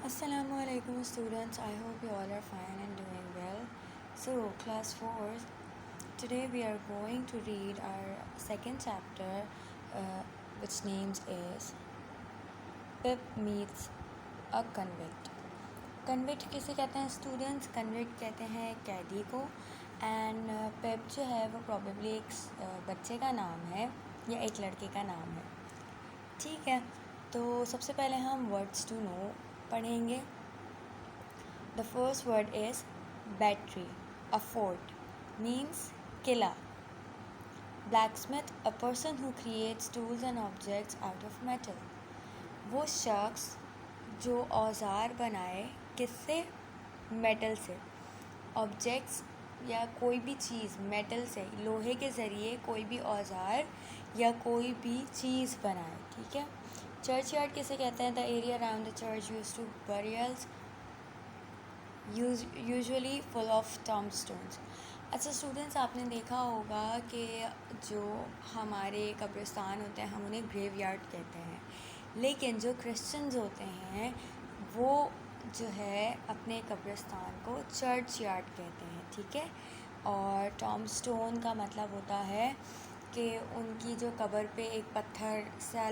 Assalamualaikum students, I hope you all are fine and doing well. So class 4, today we are going to read our second chapter which names is Pip meets a convict. Convict किसे कहते हैं students? Convict कहते हैं कैदी को and पिप जो है वो प्रॉबेबली एक बच्चे का नाम है या एक लड़के का नाम है. ठीक है, तो सबसे पहले हम वर्ड्स टू नो पढ़ेंगे. The first word is battery, a fort, means Qila. Blacksmith, a person who creates tools and objects out of metal. वो शख्स जो औजार बनाए किससे? मेटल से. ऑब्जेक्ट्स या कोई भी चीज़ मेटल से, लोहे के ज़रिए कोई भी औजार या कोई भी चीज़ बनाए. ठीक है. चर्च यार्ड किसे कहते हैं? The area around the church use to burials usually full of tombstones. अच्छा स्टूडेंट्स, आपने देखा होगा कि जो हमारे कब्रिस्तान होते हैं हम उन्हें ग्रेव यार्ड कहते हैं, लेकिन जो क्रिश्चियंस होते हैं वो जो है अपने कब्रिस्तान को चर्च यार्ड कहते हैं. ठीक है. और टॉम्बस्टोन का मतलब होता है कि उनकी जो कब्र पे एक पत्थर सा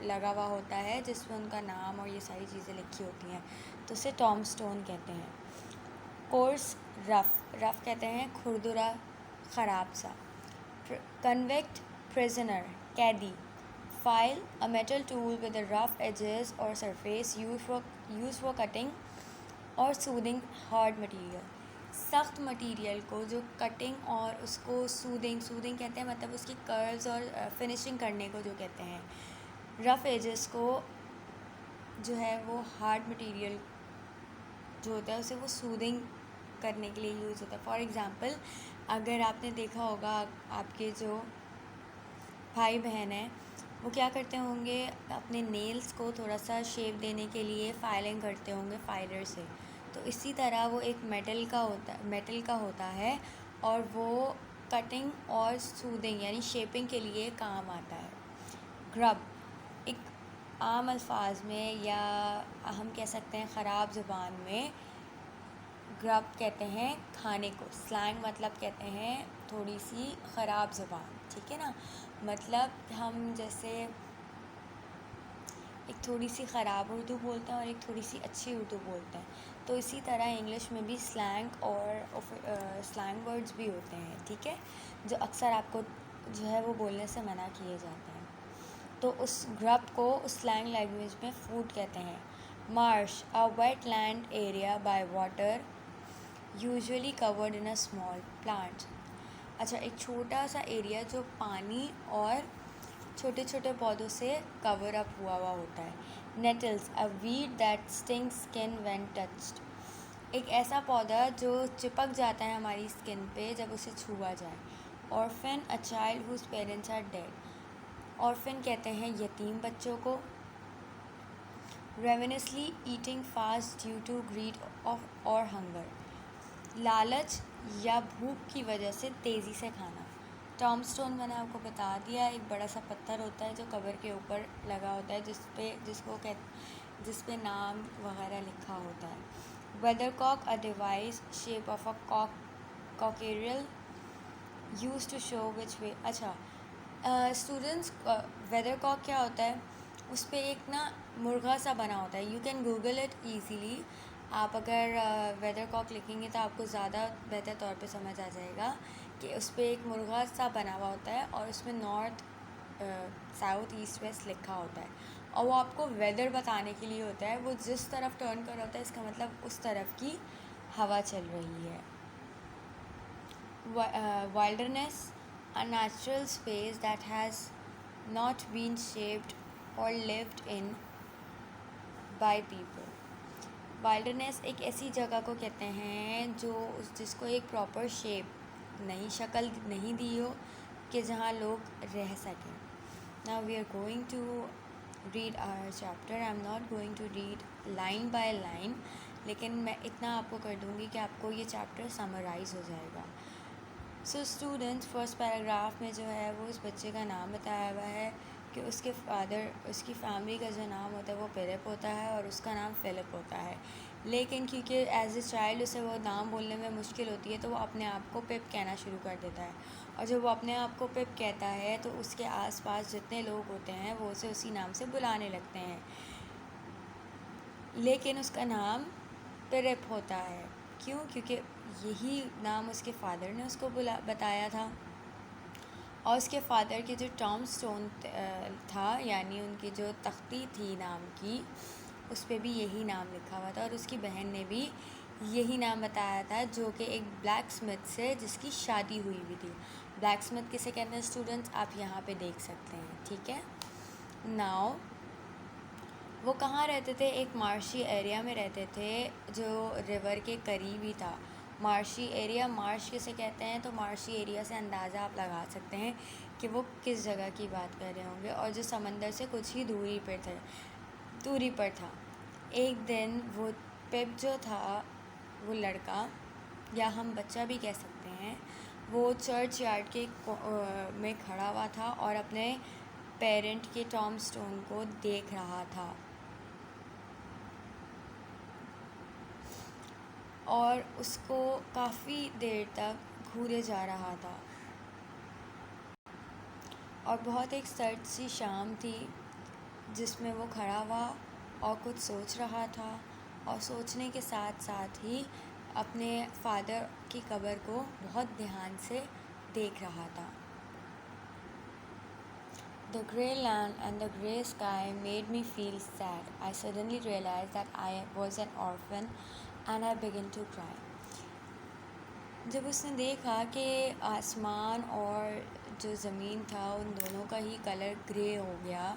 लगा हुआ होता है जिसमें उनका नाम और ये सारी चीज़ें लिखी होती हैं, तो उसे टॉम्बस्टोन कहते हैं. कोर्स, रफ़ कहते हैं खुरदुरा, ख़राब सा. कन्विक्ट, प्रिजनर, कैदी. File, a metal tool with rough edges और सरफेस यूज फॉर कटिंग और सूदिंग हार्ड मटेरियल. सख्त मटेरियल को जो कटिंग और उसको सूदिंग कहते हैं, मतलब उसकी कर्व्स और फिनिशिंग करने को जो कहते हैं. रफ़ एजेस को जो है वो हार्ड मटेरियल जो होता है उसे वो सूदिंग करने के लिए यूज़ होता है. फॉर एग्ज़ाम्पल, अगर आपने देखा होगा आपके जो भाई बहन हैं वो क्या करते होंगे, अपने नेल्स को थोड़ा सा शेप देने के लिए फाइलिंग करते होंगे फाइलर से. तो इसी तरह वो एक मेटल का होता है और वो कटिंग और सूदिंग यानी शेपिंग के लिए काम आता है. ग्रब, एक आम अल्फाज में या हम कह सकते हैं ख़राब ज़ुबान में ग्रब कहते हैं खाने को. स्लैंग मतलब कहते हैं थोड़ी सी ख़राब ज़ुबान. ठीक है ना, मतलब हम जैसे एक थोड़ी सी ख़राब उर्दू बोलते हैं और एक थोड़ी सी अच्छी उर्दू बोलते हैं, तो इसी तरह इंग्लिश में भी स्लैंग और स्लैंग वर्ड्स भी होते हैं. ठीक है, जो अक्सर आपको जो है वो बोलने से मना किए जाते हैं. तो उस ग्रब को उस स्लैंग लैंग्वेज में फूड कहते हैं. Marsh, a wet land area by water usually covered in a small plant. अच्छा, एक छोटा सा एरिया जो पानी और छोटे छोटे पौधों से कवर अप हुआ होता है. Nettles, a weed that stings skin when touched. एक ऐसा पौधा जो चिपक जाता है हमारी स्किन पे जब उसे छुआ जाए. Orphan, a child whose parents are dead. Orphan कहते हैं यतीम बच्चों को. Ravenously eating fast due to greed of or hunger. लालच या भूख की वजह से तेज़ी से खाना. टॉम्बस्टोन मैंने आपको बता दिया, एक बड़ा सा पत्थर होता है जो कब्र के ऊपर लगा होता है जिस पे नाम वगैरह लिखा होता है. Weathercock, a device shape of a cockerel use to show which way. अच्छा स्टूडेंट्स, वेदरकॉक क्या होता है? उस पर एक ना मुर्गा सा बना होता है. You can Google it easily. आप अगर वेदरकॉक लिखेंगे तो आपको ज़्यादा बेहतर तौर पे समझ आ जाएगा कि उस पर एक मुर्गा सा बना हुआ होता है और उसमें नॉर्थ, साउथ, ईस्ट, वेस्ट लिखा होता है और वो आपको वेदर बताने के लिए होता है. वो जिस तरफ टर्न कर रहा होता है इसका मतलब उस तरफ की हवा चल रही है. Wilderness, a natural space that has not been shaped or lived in by people. Wilderness एक ऐसी जगह को कहते हैं जिसको एक प्रॉपर शक्ल नहीं दी हो कि जहाँ लोग रह सकें. Now we are going to read our chapter. I am not going to read line by line, लेकिन मैं इतना आपको कर दूँगी कि आपको ये चैप्टर समराइज़ हो जाएगा. सो स्टूडेंट्स, फर्स्ट पैराग्राफ में जो है वो उस बच्चे का नाम बताया हुआ है कि उसकी फैमिली का जो नाम होता है वो फिलिप होता है और उसका नाम फ़िलिप होता है। लेकिन क्योंकि एज ए चाइल्ड उसे वो नाम बोलने में मुश्किल होती है तो वो अपने आप को पिप कहना शुरू कर देता है, और जब वो अपने आप को पिप कहता है तो उसके आसपास जितने लोग होते हैं वो उसे उसी नाम से बुलाने लगते हैं, लेकिन उसका नाम पिरिप होता है। क्यों? क्योंकि यही नाम उसके फादर ने उसको बताया था, और उसके फादर की जो टॉम स्टोन था, यानी उनकी जो तख्ती थी नाम की, उस पर भी यही नाम लिखा हुआ था, और उसकी बहन ने भी यही नाम बताया था, जो कि एक ब्लैक स्मिथ से जिसकी शादी हुई हुई थी। ब्लैक स्मिथ किसे कहते हैं स्टूडेंट्स, आप यहाँ पे देख सकते हैं, ठीक है। नाउ वो कहाँ रहते थे? एक मार्शी एरिया में रहते थे जो रिवर के करीब ही था। मार्शी एरिया, मार्श किसे कहते हैं? तो मार्शी एरिया से अंदाज़ा आप लगा सकते हैं कि वो किस जगह की बात कर रहे होंगे, और जो समंदर से कुछ ही दूरी पर था। एक दिन वो पिप जो था, वो लड़का या हम बच्चा भी कह सकते हैं, वो चर्च यार्ड के में खड़ा हुआ था और अपने पेरेंट के टॉम स्टोन को देख रहा था, और उसको काफ़ी देर तक घूरे जा रहा था। और बहुत एक सर्द सी शाम थी जिसमें वो खड़ा हुआ और कुछ सोच रहा था, और सोचने के साथ साथ ही अपने फादर की कब्र को बहुत ध्यान से देख रहा था। The grey land and the grey sky made me feel sad. I suddenly realized that I was an orphan and I began to cry. जब उसने देखा कि आसमान और जो ज़मीन था उन दोनों का ही कलर ग्रे हो गया,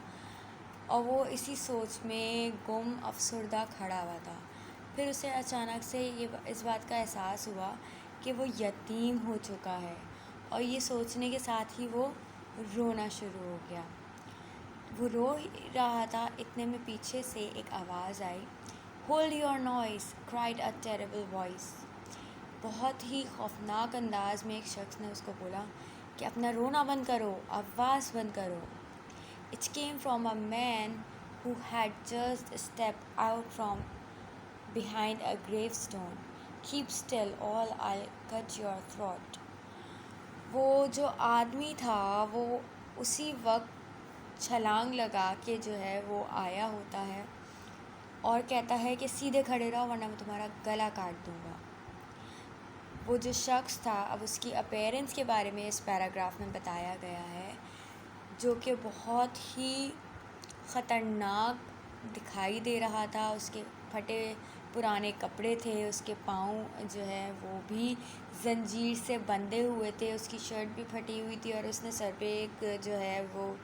और वो इसी सोच में गुम अफसरदा खड़ा हुआ था, फिर उसे अचानक से इस बात का एहसास हुआ कि वो यतीम हो चुका है, और ये सोचने के साथ ही वो रोना शुरू हो गया। वो रो रहा था, इतने में पीछे से एक आवाज़ आई, hold your noise, cried a terrible voice. बहुत ही खौफनाक अंदाज में एक शख्स ने उसको बोला कि अपना रोना बंद करो, आवाज़ बंद करो। It came from a man who had just stepped out from behind a gravestone. Keep still, or I'll cut your throat. वो जो आदमी था वो उसी वक्त छलांग लगा के जो है वो आया होता है और कहता है कि सीधे खड़े रहो वरना मैं तुम्हारा गला काट दूँगा। वो जो शख्स था, अब उसकी अपीयरेंस के बारे में इस पैराग्राफ में बताया गया है, जो कि बहुत ही ख़तरनाक दिखाई दे रहा था। उसके फटे पुराने कपड़े थे, उसके पाँव जो है वो भी ज़ंजीर से बंधे हुए थे, उसकी शर्ट भी फटी हुई थी, और उसने सर पे एक जो है वो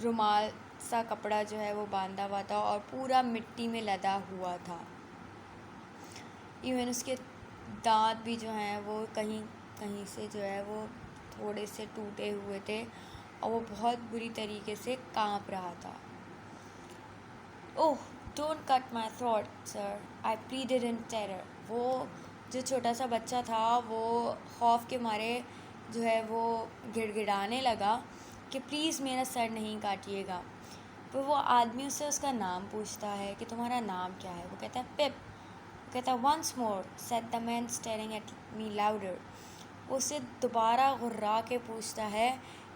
रुमाल सा कपड़ा जो है वो बांधा हुआ था, और पूरा मिट्टी में लदा हुआ था। इवन उसके दांत भी जो हैं वो कहीं कहीं से जो है वो थोड़े से टूटे हुए थे, और वो बहुत बुरी तरीके से कांप रहा था। Oh, don't cut my throat sir, I pleaded in terror. वो जो छोटा सा बच्चा था वो खौफ के मारे जो है वो गिड़गिड़ाने लगा कि प्लीज़ मेरा सर नहीं काटिएगा। फिर वो आदमी उससे उसका नाम पूछता है कि तुम्हारा नाम क्या है? वो कहता है पिप। वो कहता है once more, said the man staring at me louder. वो उससे दोबारा घुर्रा के पूछता है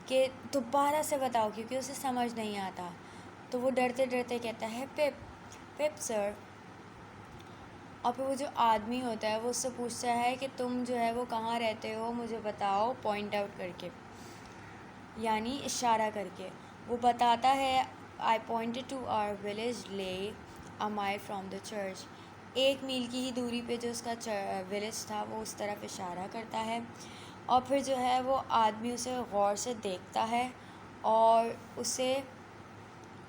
कि दोबारा से बताओ, क्योंकि उसे समझ नहीं आता। तो वो डरते डरते कहता है पिप, पिप सर। और फिर वो जो आदमी होता है वो उससे पूछता है कि तुम जो है वो कहाँ रहते हो, मुझे बताओ, पॉइंट आउट करके, यानी इशारा करके। वो बताता है I pointed to our village lay a mile from the church. 1 मील की ही दूरी पे जो उसका विलेज था वो उस तरफ इशारा करता है, और फिर जो है वो आदमी उसे गौर से देखता है और उसे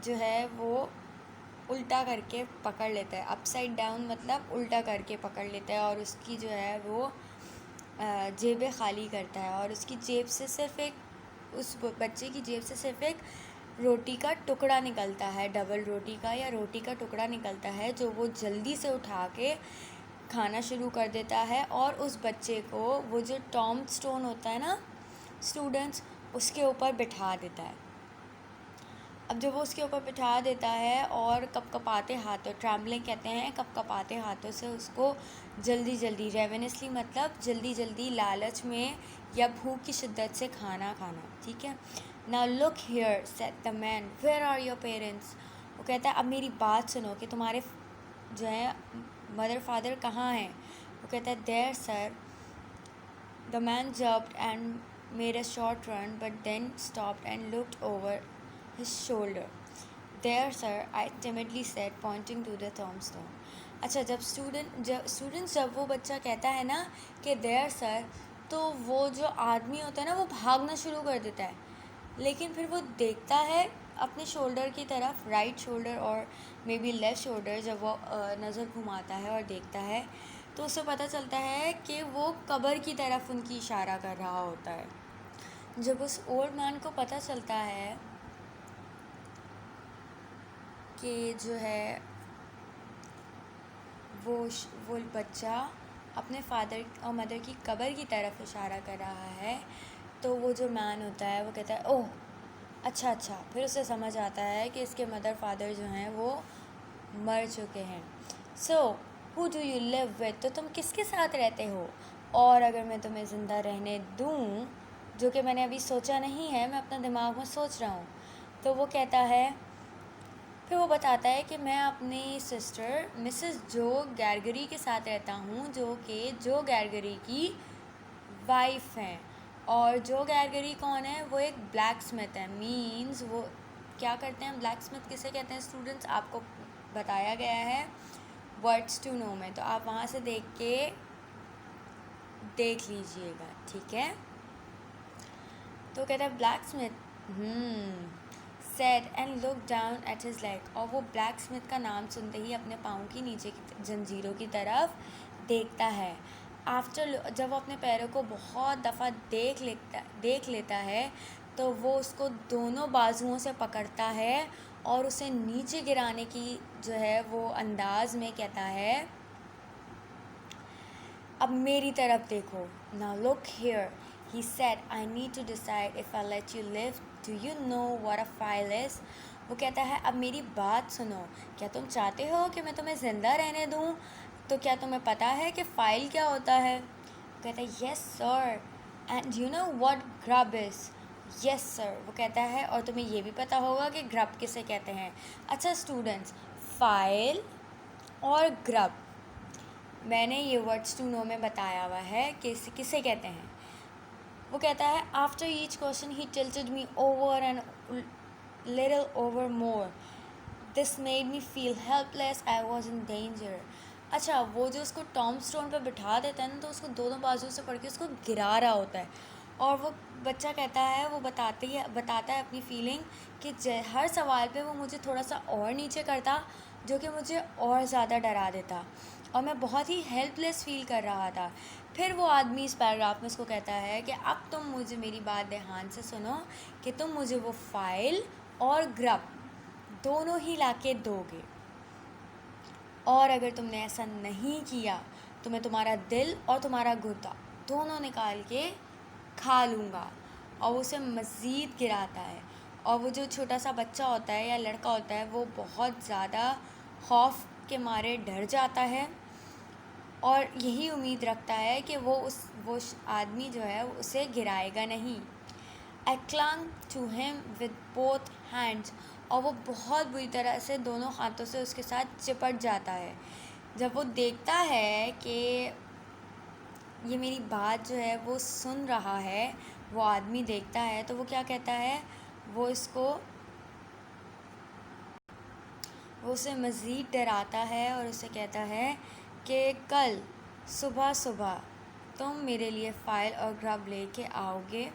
जो है वो उल्टा करके पकड़ लेता है। अपसाइड डाउन मतलब उल्टा करके पकड़ लेता है, और उसकी जो है वो जेबें खाली करता है, और उसकी जेब से सिर्फ़ एक उस बच्चे की जेब से सिर्फ़ एक रोटी का टुकड़ा निकलता है, डबल रोटी का या रोटी का टुकड़ा निकलता है, जो वो जल्दी से उठा के खाना शुरू कर देता है, और उस बच्चे को वो जो टॉम स्टोन होता है ना स्टूडेंट्स, उसके ऊपर बिठा देता है। अब जब वो उसके ऊपर बिठा देता है और कपकपाते हाथों, ट्रैम्बलिंग कहते हैं कपकपाते हाथों से उसको जल्दी जल्दी, रेवेनसली मतलब जल्दी जल्दी, लालच में या भूख की शिद्दत से खाना खाना, ठीक है। Now look here said the man, where are your parents. वो कहता है अब मेरी बात सुनो कि तुम्हारे जो है मदर फादर कहाँ हैं। वो कहता है there sir. The man jumped and made a short run but then stopped and looked over his shoulder. There, sir, I timidly said, pointing to the tombstone. अच्छा, जब स्टूडेंट्स जब वो बच्चा कहता है ना कि देयर सर, तो वो जो आदमी होता है ना वो भागना शुरू कर देता है, लेकिन फिर वो देखता है अपने शोल्डर की तरफ, राइट शोल्डर और मे बी लेफ़्ट शोल्डर, जब वो नज़र घुमाता है और देखता है तो उसे पता चलता है कि वो कब्र की तरफ उनकी इशारा कर रहा होता है। जब उस ओल्ड मैन को पता चलता है कि जो है वो बच्चा अपने फादर और मदर की कब्र की तरफ इशारा कर रहा है, तो वो जो मैन होता है वो कहता है ओह अच्छा। फिर उसे समझ आता है कि इसके मदर फादर जो हैं वो मर चुके हैं। So who do you live with, तो तुम किसके साथ रहते हो, और अगर मैं तुम्हें ज़िंदा रहने दूँ, जो कि मैंने अभी सोचा नहीं है, मैं अपना दिमाग में सोच रहा हूँ। तो वो कहता है, फिर वो बताता है कि मैं अपनी सिस्टर मिसेस जो गैरगरी के साथ रहता हूँ, जो कि जो गैरगरी की वाइफ हैं। और जो गैरगरी कौन है, वो एक ब्लैक स्मिथ है। मीन्स वो क्या करते हैं, ब्लैक स्मिथ किसे कहते हैं स्टूडेंट्स, आपको बताया गया है वर्ड्स टू नो में, तो आप वहाँ से देख लीजिएगा, ठीक है। तो कहता है black Smith said and look down at his leg, और वो ब्लैक स्मिथ का नाम सुनते ही अपने पाँव की नीचे की जंजीरों की तरफ देखता है। आफ्टर जब वो अपने पैरों को बहुत दफ़ा देख लेता है, तो वो उसको दोनों बाजुओं से पकड़ता है और उसे नीचे गिराने की जो है वो अंदाज में कहता है अब मेरी तरफ देखो। Now look here, he said, I need to decide if I let you live, do you know what a file is. वो कहता है अब मेरी बात सुनो, क्या तुम चाहते हो कि मैं तुम्हें ज़िंदा रहने दूँ, तो क्या तुम्हें पता है कि फ़ाइल क्या होता है। वो कहता है yes sir, and you know what grub is. Yes sir, वो कहता है और तुम्हें ये भी पता होगा कि ग्रब किसे कहते हैं। अच्छा स्टूडेंट्स, फ़ाइल और ग्रब, मैंने ये वर्ड्स टू नो में बताया हुआ है कि किसे कहते हैं। वो कहता है after each question he tilted me over and little over more, this made me feel helpless, I was in danger. अच्छा, वो जो उसको टॉम स्टोन पर बिठा देता है ना, तो उसको दोनों बाजू से पढ़ के उसको गिरा रहा होता है, और वो बच्चा कहता है, वो बताता है अपनी फीलिंग कि हर सवाल पे वो मुझे थोड़ा सा और नीचे करता, जो कि मुझे और ज़्यादा डरा देता, और मैं बहुत ही हेल्पलेस फील कर रहा था। फिर वो आदमी इस पैराग्राफ में उसको कहता है कि अब तुम मुझे मेरी बात ध्यान से सुनो कि तुम मुझे वो फ़ाइल और ग्रब दोनों ही लाके दोगे, और अगर तुमने ऐसा नहीं किया तो मैं तुम्हारा दिल और तुम्हारा गुर्दा दोनों निकाल के खा लूँगा। और वो उसे मज़ीद गिराता है, और वो जो छोटा सा बच्चा होता है या लड़का होता है वो बहुत ज़्यादा खौफ के मारे डर जाता है, और यही उम्मीद रखता है कि वो आदमी जो है उसे गिराएगा नहीं। I clung to him with both hands, और वो बहुत बुरी तरह से दोनों हाथों से उसके साथ चिपट जाता है। जब वो देखता है कि ये मेरी बात जो है वो सुन रहा है, वो आदमी देखता है, तो वो क्या कहता है, वो उसे मज़ीद डराता है और उसे कहता है कि कल सुबह सुबह तुम मेरे लिए फ़ाइल और ग्रब लेके आओगे,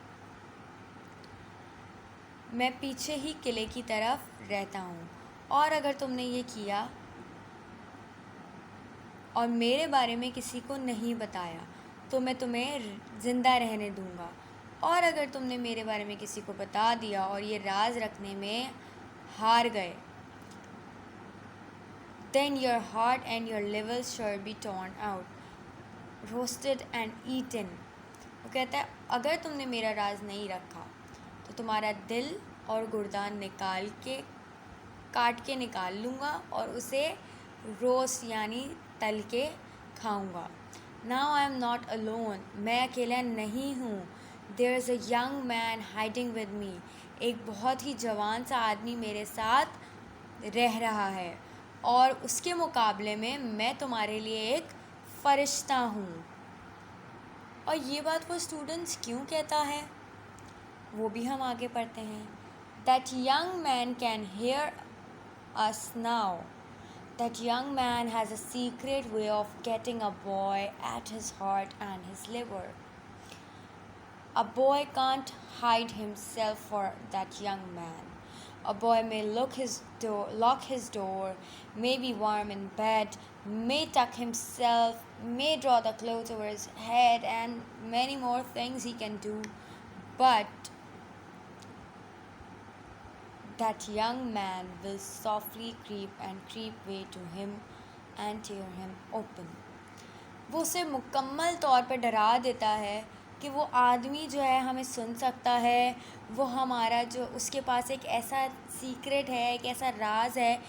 मैं पीछे ही किले की तरफ रहता हूँ, और अगर तुमने ये किया और मेरे बारे में किसी को नहीं बताया तो मैं तुम्हें ज़िंदा रहने दूँगा, और अगर तुमने मेरे बारे में किसी को बता दिया और ये राज रखने में हार गए, then your heart and your liver shall be torn out, roasted and eaten। वो कहता है अगर तुमने मेरा राज नहीं रखा तो तुम्हारा दिल और गुर्दान काट के निकाल लूँगा और उसे रोस्ट यानी तल के खाऊँगा। Now I am not alone, मैं अकेला नहीं हूँ। There is a young man hiding with me, एक बहुत ही जवान सा आदमी मेरे साथ रह रहा है और उसके मुकाबले में मैं तुम्हारे लिए एक फरिश्ता हूँ। और ये बात वो स्टूडेंट्स क्यों कहता है वो भी हम आगे पढ़ते हैं। That young man can hear us now. That young man has a secret way of getting a boy at his heart and his liver. A boy can't hide himself for that young man. A boy may lock his door, may be warm in bed, may tuck himself, may draw the clothes over his head, and many more things he can do. But that young man will softly creep way to him and tear him open. वो उसे मुकम्मल तौर पे डरा देता है कि वो आदमी जो है हमें सुन सकता है, वो हमारा जो उसके पास एक ऐसा सीक्रेट है, एक ऐसा राज है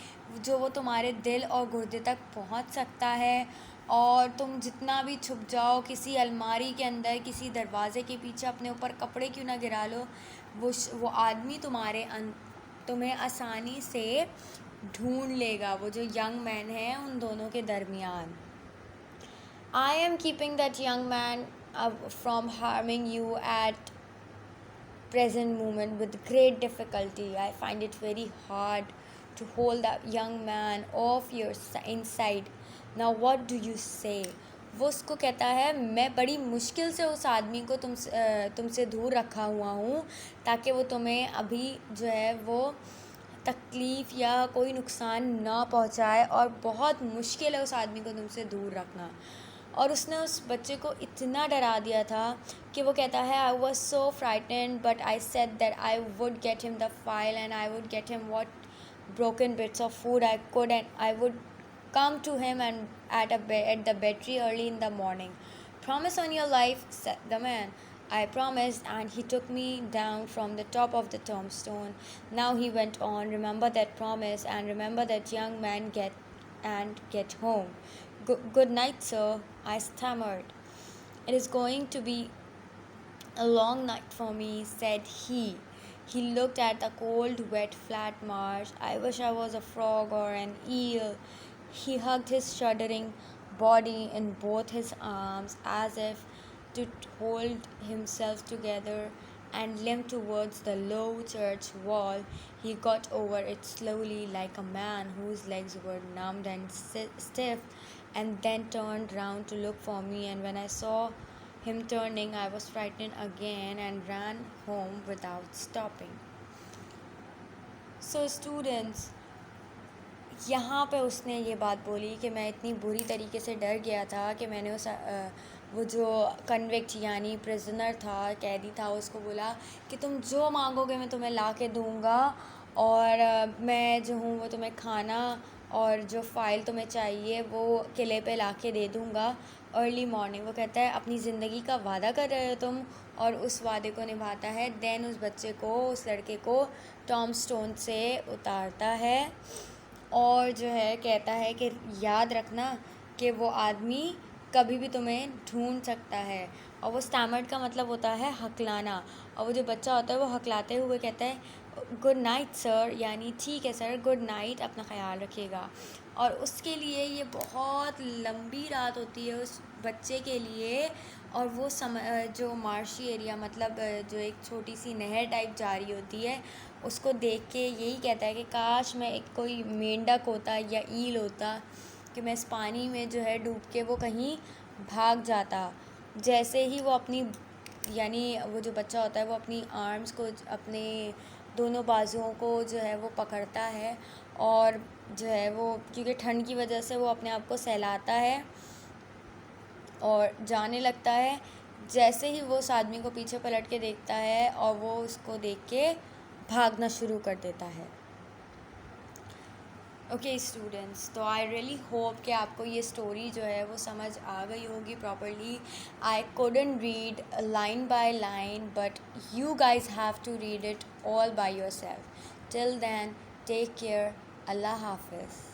जो वो तुम्हारे दिल और गुर्दे तक पहुंच सकता है। और तुम जितना भी छुप जाओ किसी अलमारी के अंदर, किसी दरवाज़े के पीछे, अपने ऊपर कपड़े क्यों ना गिरा लो, वो आदमी तुम्हें आसानी से ढूंढ लेगा, वो जो यंग मैन है उन दोनों के दरमियान। I am keeping that young man from harming you at present moment with great difficulty. I find it very hard to hold that young man off your inside. Now what do you say? वो उसको कहता है मैं बड़ी मुश्किल से उस आदमी को तुमसे दूर रखा हुआ हूँ ताकि वो तुम्हें अभी जो है वो तकलीफ़ या कोई नुकसान ना पहुँचाए, और बहुत मुश्किल है उस आदमी को तुमसे दूर रखना। और उसने उस बच्चे को इतना डरा दिया था कि वो कहता है I was so frightened but I said that I would get him the file and I would get him what broken bits of food I could, and I would come to him and at the battery early in the morning. Promise on your life, said the man. I promised, and he took me down from the top of the tombstone. Now he went on, remember that promise and remember that young man, get home. Good night, sir, I stammered. It is going to be a long night for me, said he. He looked at the cold, wet, flat marsh. I wish I was a frog or an eel. He hugged his shuddering body in both his arms as if to hold himself together and limped towards the low church wall. He got over it slowly like a man whose legs were numbed and stiff, and then turned round to look for me, and when I saw him turning I was frightened again and ran home without stopping. So students, यहाँ पे उसने ये बात बोली कि मैं इतनी बुरी तरीके से डर गया था कि मैंने वो जो कन्विक्ट यानी प्रिजनर था, कैदी था, उसको बोला कि तुम जो मांगोगे मैं तुम्हें ला के दूँगा, और मैं जो हूँ वो तुम्हें खाना और जो फ़ाइल तुम्हें चाहिए वो किले पे ला के दे दूँगा अर्ली मॉर्निंग। वो कहता है अपनी ज़िंदगी का वादा कर रहे हो तुम, और उस वादे को निभाता है। देन उस बच्चे को, उस लड़के को टॉम्बस्टोन से उतारता है और जो है कहता है कि याद रखना कि वो आदमी कभी भी तुम्हें ढूंढ सकता है। और वो स्टैमर्ड का मतलब होता है हकलाना, और वो जो बच्चा होता है वो हकलाते हुए कहता है गुड नाइट सर, यानी ठीक है सर, गुड नाइट, अपना ख्याल रखिएगा। और उसके लिए ये बहुत लंबी रात होती है उस बच्चे के लिए, और वो जो मार्शी एरिया मतलब जो एक छोटी सी नहर टाइप जा रही होती है उसको देख के यही कहता है कि काश मैं एक कोई मेंढक होता या ईल होता कि मैं इस पानी में जो है डूब के वो कहीं भाग जाता। जैसे ही वो अपनी यानी वो जो बच्चा होता है वो अपनी आर्म्स को, अपने दोनों बाजुओं को जो है वो पकड़ता है, और जो है वो क्योंकि ठंड की वजह से वो अपने आप को सहलाता है और जाने लगता है। जैसे ही वो उस आदमी को पीछे पलट के देखता है और वो उसको देख के भागना शुरू कर देता है। ओके स्टूडेंट्स, तो आई रियली होप कि आपको ये स्टोरी जो है वो समझ आ गई होगी properly. I couldn't read line by line, but you guys have to read it all by yourself. Till then, take care. Allah Hafiz.